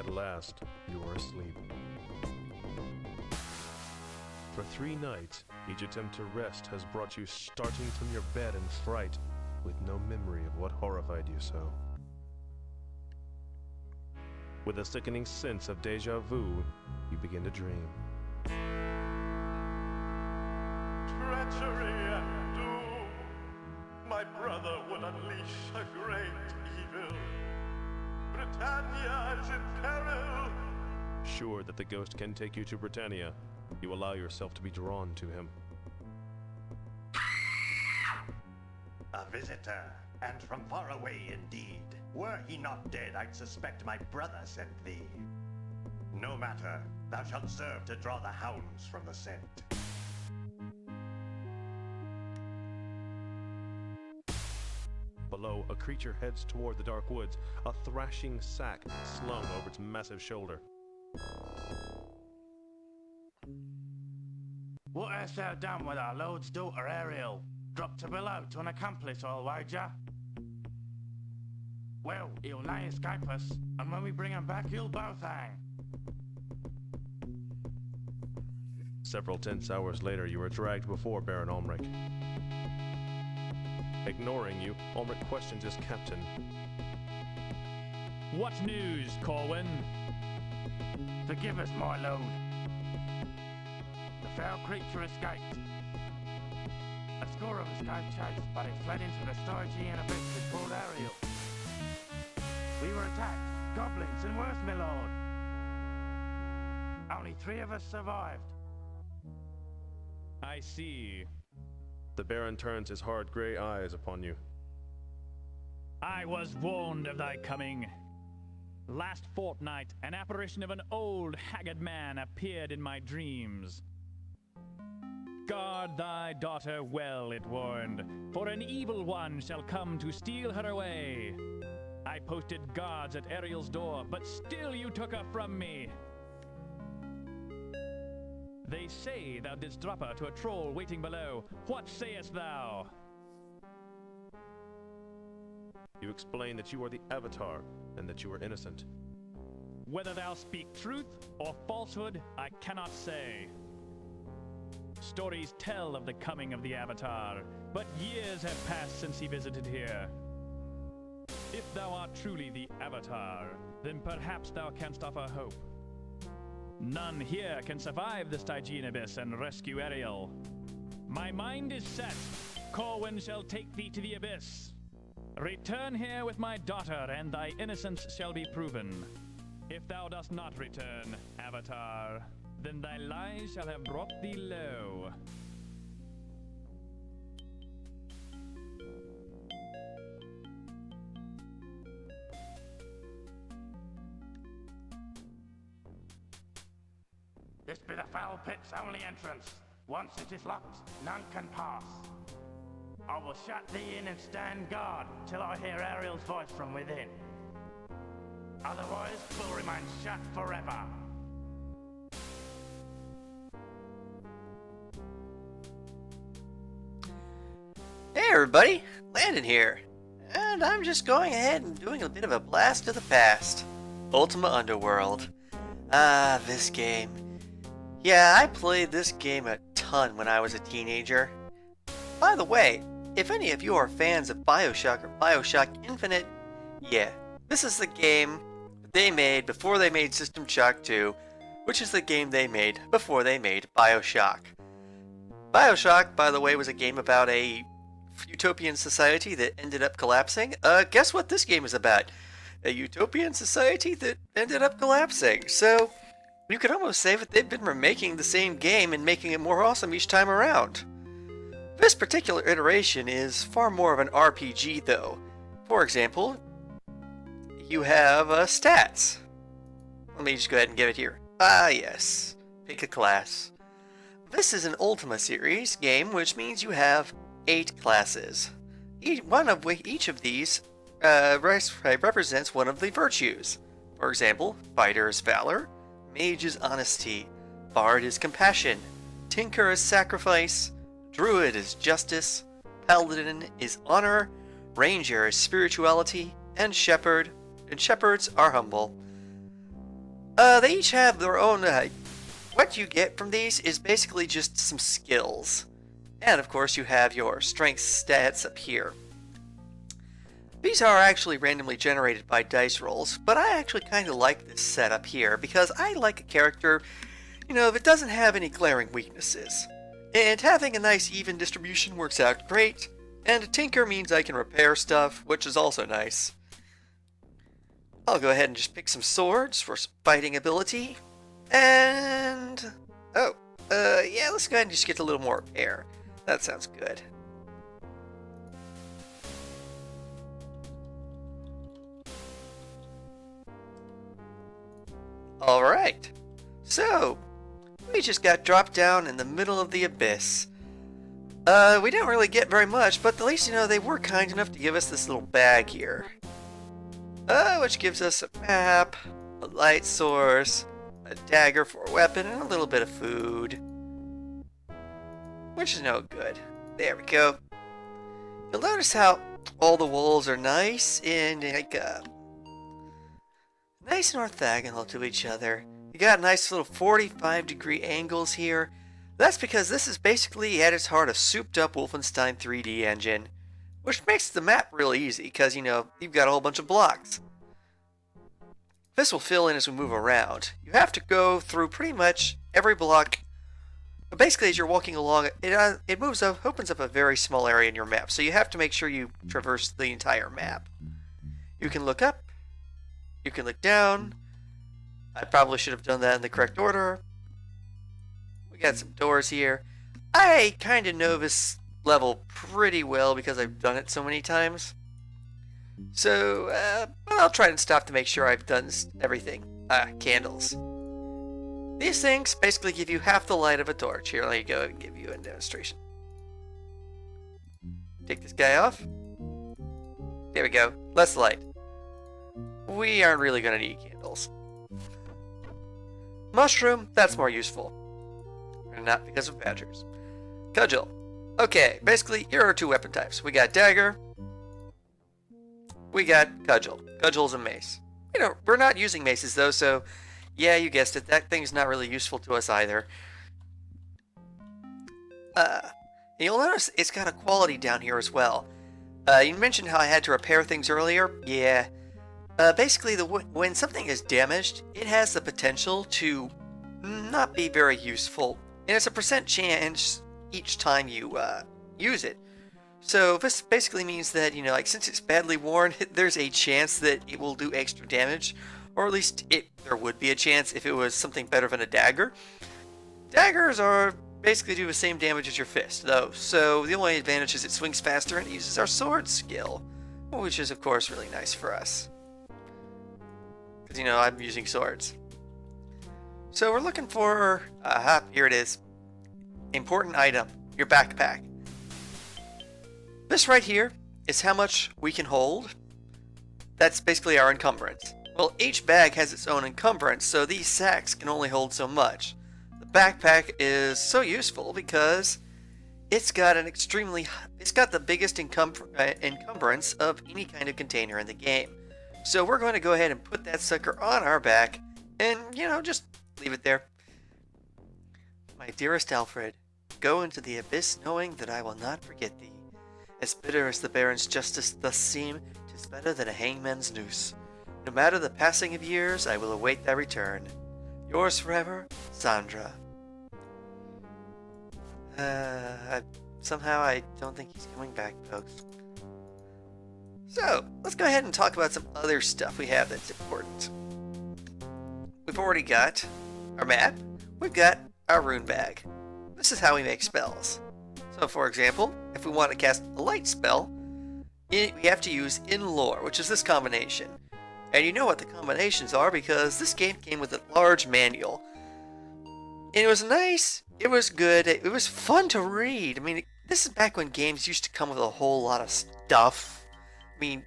At last, you are asleep. For 3 nights, each attempt to rest has brought you starting from your bed in fright, with no memory of what horrified you so. With a sickening sense of déjà vu, you begin to dream. Treachery and doom. My brother would unleash a great evil. Britannia is in peril. Sure that the ghost can take you to Britannia, you allow yourself to be drawn to him. A visitor, and from far away indeed. Were he not dead, I'd suspect my brother sent thee. No matter, thou shalt serve to draw the hounds from the scent. Below, a creature heads toward the dark woods, a thrashing sack slung over its massive shoulder. What hast thou done with our lord's daughter Ariel? Dropped her below to an accomplice, I'll wager. Well, he'll nigh escape us, and when we bring him back, you'll both hang. Several tense hours later, you are dragged before Baron Ulmric. Ignoring you, Ulmric questions his captain. What news, Corwin? Forgive us, my lord. The foul creature escaped. A score of us gave chase, but it fled into the Stygian abyss with poor Ariel. We were attacked, goblins and worse, my lord. Only 3 of us survived. I see. The Baron turns his hard grey eyes upon you. I was warned of thy coming. Last fortnight, an apparition of an old, haggard man appeared in my dreams. Guard thy daughter well, it warned, for an evil one shall come to steal her away. I posted guards at Ariel's door, but still you took her from me. They say thou didst drop her to a troll waiting below. What sayest thou? You explain that you are the Avatar, and that you are innocent. Whether thou speak truth or falsehood, I cannot say. Stories tell of the coming of the Avatar, but years have passed since he visited here. If thou art truly the Avatar, then perhaps thou canst offer hope. None here can survive the Stygian abyss and rescue Ariel. My mind is set. Corwin shall take thee to the abyss. Return here with my daughter, and thy innocence shall be proven. If thou dost not return, Avatar, then thy lies shall have brought thee low. This be the foul pit's only entrance. Once it is locked, none can pass. I will shut thee in and stand guard till I hear Ariel's voice from within. Otherwise, we'll remain shut forever. Hey everybody, Landon here, and I'm just going ahead and doing a bit of a blast of the past. Ultima Underworld. Ah, this game. Yeah, I played this game a ton when I was a teenager. By the way, if any of you are fans of BioShock or BioShock Infinite, yeah, this is the game they made before they made System Shock 2, which is the game they made before they made BioShock. BioShock, by the way, was a game about a utopian society that ended up collapsing. Guess what this game is about? A utopian society that ended up collapsing. So, you could almost say that they've been remaking the same game and making it more awesome each time around. This particular iteration is far more of an RPG though. For example, you have stats. Let me just go ahead and give it here. Ah yes, pick a class. This is an Ultima series game, which means you have 8 classes. Each of these represents one of the virtues. For example, Fighter is Valor, Mage is Honesty, Bard is Compassion, Tinker is Sacrifice, Druid is Justice, Paladin is Honor, Ranger is Spirituality, and Shepherd, and Shepherds are Humble. They each have their own, what you get from these is basically just some skills. And of course you have your strength stats up here. These are actually randomly generated by dice rolls, but I actually kind of like this setup here because I like a character, that doesn't have any glaring weaknesses. And having a nice even distribution works out great, and a tinker means I can repair stuff, which is also nice. I'll go ahead and just pick some swords for some fighting ability, and... yeah, let's go ahead and just get a little more repair. That sounds good. Alright, so we just got dropped down in the middle of the abyss. We didn't really get very much, but at least, they were kind enough to give us this little bag here. Which gives us a map, a light source, a dagger for a weapon, and a little bit of food. Which is no good. There we go. You'll notice how all the walls are nice and nice and orthogonal to each other. You got nice little 45-degree angles here. That's because this is basically at its heart a souped up Wolfenstein 3D engine, which makes the map really easy because, you've got a whole bunch of blocks. This will fill in as we move around. You have to go through pretty much every block. But basically, as you're walking along, it moves up, opens up a very small area in your map, so you have to make sure you traverse the entire map. You can look up, you can look down. I probably should have done that in the correct order. We got some doors here. I kind of know this level pretty well because I've done it so many times. So, I'll try and stop to make sure I've done everything. Candles. These things basically give you half the light of a torch. Here, let me go and give you a demonstration. Take this guy off. There we go. Less light. We aren't really going to need candles. Mushroom, that's more useful. And not because of badgers. Cudgel. Okay, basically, here are two weapon types. We got dagger. We got cudgel. Cudgel's a mace. We're not using maces though, so yeah, you guessed it. That thing's not really useful to us either. You'll notice it's got a quality down here as well. You mentioned how I had to repair things earlier. Yeah. Basically, when something is damaged, it has the potential to not be very useful. And it's a % chance each time you use it. So this basically means that, since it's badly worn, there's a chance that it will do extra damage. Or at least there would be a chance if it was something better than a dagger. Daggers are basically do the same damage as your fist, though. So the only advantage is it swings faster and uses our sword skill. Which is, of course, really nice for us. Because, I'm using swords. So we're looking for... Aha, here it is. Important item. Your backpack. This right here is how much we can hold. That's basically our encumbrance. Well, each bag has its own encumbrance, so these sacks can only hold so much. The backpack is so useful because it's got the biggest encumbrance of any kind of container in the game. So we're going to go ahead and put that sucker on our back and, just leave it there. My dearest Alfred, go into the abyss knowing that I will not forget thee. As bitter as the Baron's justice thus seem, 'tis better than a hangman's noose. No matter the passing of years, I will await thy return. Yours forever, Sandra. Somehow I don't think he's coming back, folks. So, let's go ahead and talk about some other stuff we have that's important. We've already got our map. We've got our rune bag. This is how we make spells. So, for example, if we want to cast a light spell, we have to use In Lore, which is this combination. And you know what the combinations are because this game came with a large manual. And it was nice, it was good, it was fun to read. I mean, this is back when games used to come with a whole lot of stuff. I mean,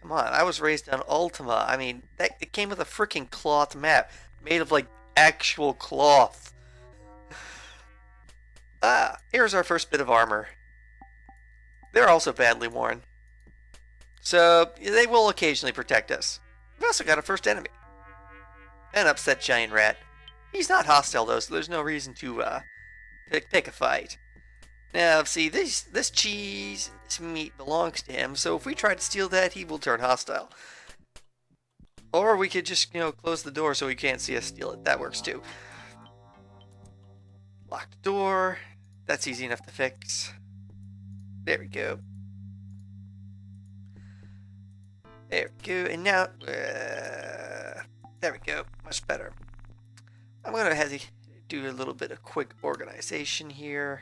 come on, I was raised on Ultima. I mean, it came with a freaking cloth map made of, actual cloth. Here's our first bit of armor. They're also badly worn. So, they will occasionally protect us. We've also got a first enemy. An upset giant rat. He's not hostile though, so there's no reason to pick a fight. Now, see, this cheese, this meat belongs to him, so if we try to steal that, he will turn hostile. Or we could just, close the door so he can't see us steal it. That works too. Lock the door. That's easy enough to fix. There we go. There we go. And now, there we go. Much better. I'm going to have to do a little bit of quick organization here.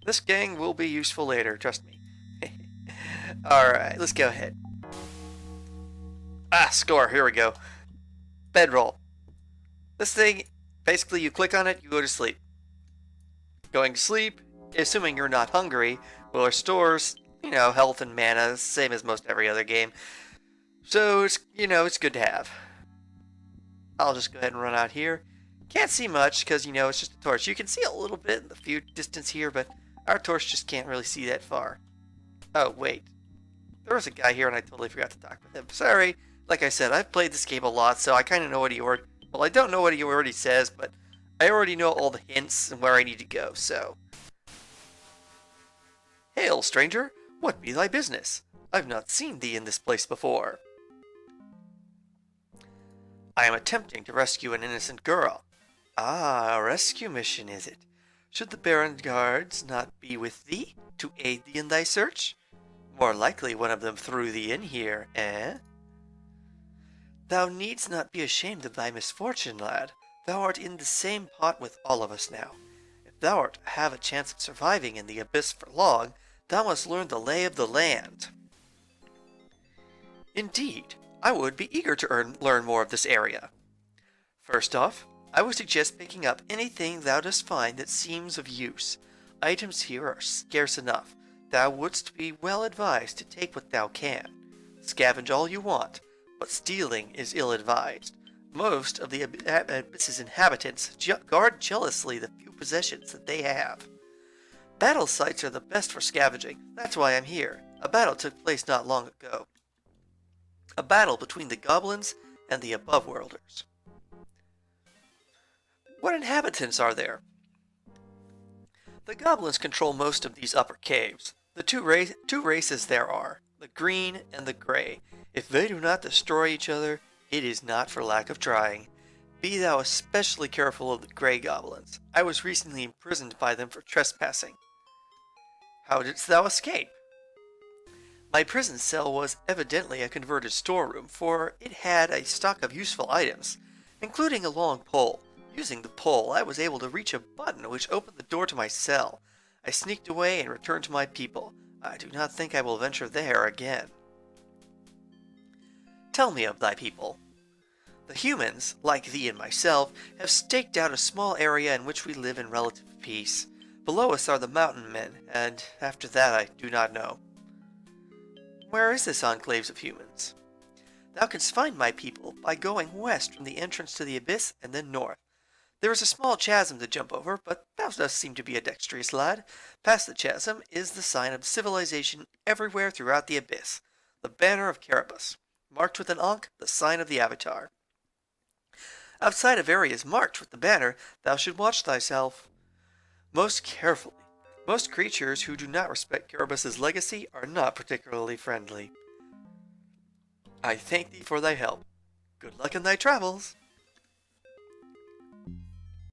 This gang will be useful later, trust me. Alright, let's go ahead. Score, here we go. Bedroll. This thing, basically you click on it, you go to sleep. Going to sleep, assuming you're not hungry, will restores, health and mana, same as most every other game. So, it's good to have. I'll just go ahead and run out here. Can't see much, because, it's just a torch. You can see a little bit in the few distance here, but our torch just can't really see that far. Oh, wait. There was a guy here and I totally forgot to talk with him. Sorry. Like I said, I've played this game a lot, so I kind of know what he already... Well, I don't know what he already says, but I already know all the hints and where I need to go, so... Hail, stranger. What be thy business? I've not seen thee in this place before. I am attempting to rescue an innocent girl. Ah, a rescue mission, is it? Should the Baron guards not be with thee, to aid thee in thy search? More likely one of them threw thee in here, eh? Thou needst not be ashamed of thy misfortune, lad. Thou art in the same pot with all of us now. If thou art to have a chance of surviving in the abyss for long, thou must learn the lay of the land. Indeed, I would be eager to learn more of this area. First off, I would suggest picking up anything thou dost find that seems of use. Items here are scarce enough. Thou wouldst be well advised to take what thou can. Scavenge all you want, but stealing is ill-advised. Most of the abyss's inhabitants guard jealously the few possessions that they have. Battle sites are the best for scavenging. That's why I'm here. A battle took place not long ago. A battle between the goblins and the above-worlders. What inhabitants are there? The goblins control most of these upper caves. The two races there are, the green and the gray. If they do not destroy each other, it is not for lack of trying. Be thou especially careful of the gray goblins. I was recently imprisoned by them for trespassing. How didst thou escape? My prison cell was evidently a converted storeroom, for it had a stock of useful items, including a long pole. Using the pole, I was able to reach a button which opened the door to my cell. I sneaked away and returned to my people. I do not think I will venture there again. Tell me of thy people. The humans, like thee and myself, have staked out a small area in which we live in relative peace. Below us are the mountain men, and after that I do not know. Where is this enclave of humans? Thou canst find my people by going west from the entrance to the abyss and then north. There is a small chasm to jump over, but thou dost seem to be a dexterous lad. Past the chasm is the sign of civilization everywhere throughout the abyss, the banner of Carabas, marked with an ankh, the sign of the Avatar. Outside of areas marked with the banner, thou should watch thyself most carefully. Most creatures who do not respect Carabas' legacy are not particularly friendly. I thank thee for thy help. Good luck in thy travels.